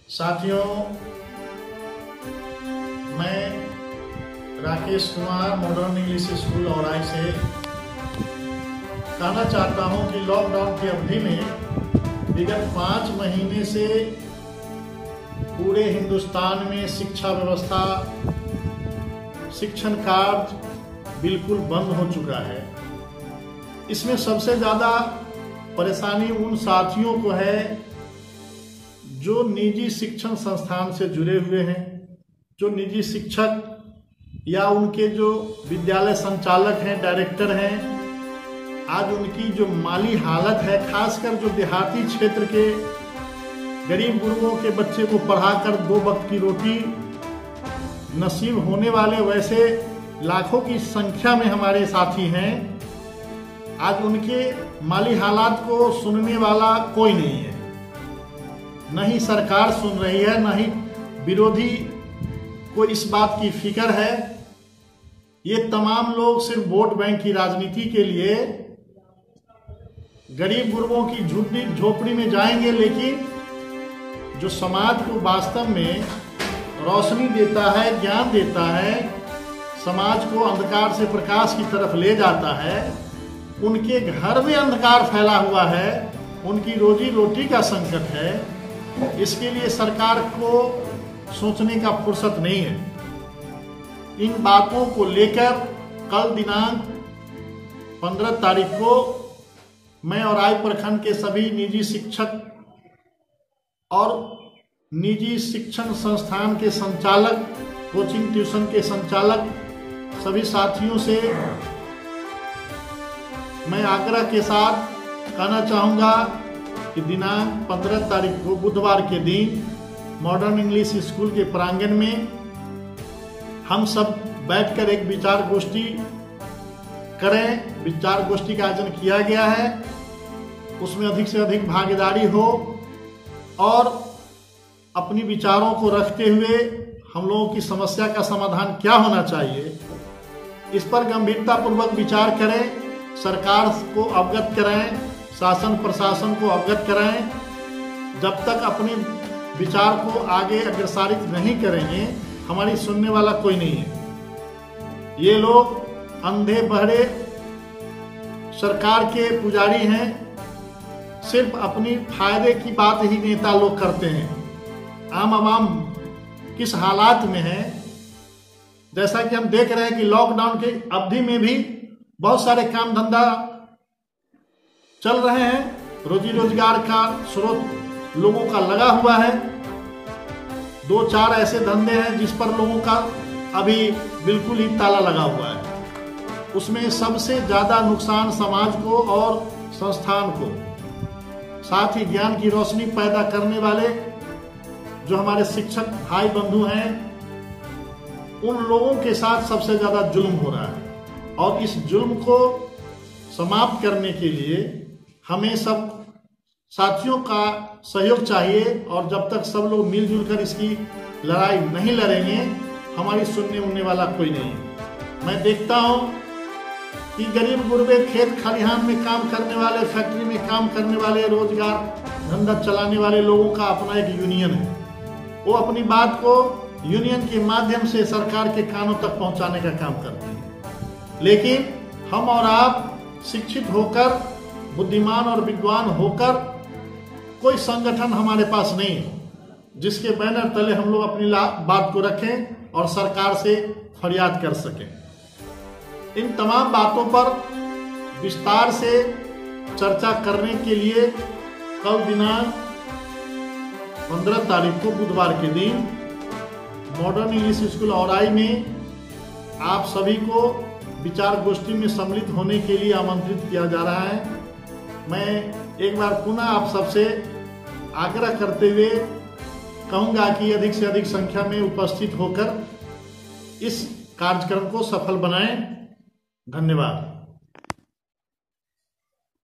साथियों, मैं Rakesh Kumar modern English school Aurai से कहना चाहता हूं कि लॉकडाउन की अवधि में विगत 5 महीने से पूरे हिंदुस्तान में शिक्षा व्यवस्था, शिक्षण कार्य बिल्कुल बंद हो चुका है। इसमें सबसे ज़्यादा परेशानी उन साथियों को है जो निजी शिक्षण संस्थान से जुड़े हुए हैं, जो निजी शिक्षक या उनके जो विद्यालय संचालक हैं, डायरेक्टर हैं। आज उनकी जो माली हालत है, खासकर जो देहाती क्षेत्र के गरीब गुरुओं के बच्चे को पढ़ाकर 2 वक्त की रोटी नसीब होने वाले वैसे लाखों की संख्या में हमारे साथी हैं। आज उनके माली हालात को सुनने वाला कोई नहीं है, न ही सरकार सुन रही है, न ही विरोधी को इस बात की फिक्र है। ये तमाम लोग सिर्फ वोट बैंक की राजनीति के लिए गरीब गुरुओं की झुग्गी झोपड़ी में जाएंगे, लेकिन जो समाज को वास्तव में रोशनी देता है, ज्ञान देता है, समाज को अंधकार से प्रकाश की तरफ ले जाता है, उनके घर में अंधकार फैला हुआ है, उनकी रोजी रोटी का संकट है। इसके लिए सरकार को सोचने का फुर्सत नहीं है। इन बातों को लेकर कल दिनांक 15 तारीख को मैं औराई प्रखंड के सभी निजी शिक्षक और निजी शिक्षण संस्थान के संचालक, कोचिंग ट्यूशन के संचालक सभी साथियों से मैं आग्रह के साथ कहना चाहूँगा कि दिनांक 15 तारीख को बुधवार के दिन मॉडर्न इंग्लिश स्कूल के प्रांगण में हम सब बैठकर एक विचार गोष्ठी करें। विचार गोष्ठी का आयोजन किया गया है, उसमें अधिक से अधिक भागीदारी हो और अपनी विचारों को रखते हुए हम लोगों की समस्या का समाधान क्या होना चाहिए, इस पर गंभीरतापूर्वक विचार करें। सरकार को अवगत कराएं, शासन प्रशासन को अवगत कराएं। जब तक अपने विचार को आगे अग्रसारित नहीं करेंगे, हमारी सुनने वाला कोई नहीं है। ये लोग अंधे बहरे सरकार के पुजारी हैं, सिर्फ अपनी फायदे की बात ही नेता लोग करते हैं। आम आवाम किस हालात में है, जैसा कि हम देख रहे हैं कि लॉकडाउन की अवधि में भी बहुत सारे काम धंधा चल रहे हैं, रोजी रोजगार का स्रोत लोगों का लगा हुआ है। 2-4 ऐसे धंधे हैं जिस पर लोगों का अभी बिल्कुल ही ताला लगा हुआ है। उसमें सबसे ज्यादा नुकसान समाज को और संस्थान को, साथ ही ज्ञान की रोशनी पैदा करने वाले जो हमारे शिक्षक भाई बंधु हैं, उन लोगों के साथ सबसे ज्यादा जुल्म हो रहा है। और इस जुल्म को समाप्त करने के लिए हमें सब साथियों का सहयोग चाहिए, और जब तक सब लोग मिलजुल कर इसकी लड़ाई नहीं लड़ेंगे, हमारी सुनने उनने वाला कोई नहीं है। मैं देखता हूँ कि गरीब गुरबे खेत खलिहान में काम करने वाले, फैक्ट्री में काम करने वाले, रोजगार धंधा चलाने वाले लोगों का अपना एक यूनियन है। वो अपनी बात को यूनियन के माध्यम से सरकार के कानों तक पहुंचाने का काम करते हैं। लेकिन हम और आप शिक्षित होकर, बुद्धिमान और विद्वान होकर, कोई संगठन हमारे पास नहीं है जिसके बैनर तले हम लोग अपनी बात को रखें और सरकार से फरियाद कर सकें। इन तमाम बातों पर विस्तार से चर्चा करने के लिए कल दिनांक 15 तारीख को बुधवार के दिन मॉडर्न इंग्लिश स्कूल औराई में आप सभी को विचार गोष्ठी में सम्मिलित होने के लिए आमंत्रित किया जा रहा है। मैं एक बार पुनः आप सबसे आग्रह करते हुए कहूँगा कि अधिक से अधिक संख्या में उपस्थित होकर इस कार्यक्रम को सफल बनाएं। धन्यवाद।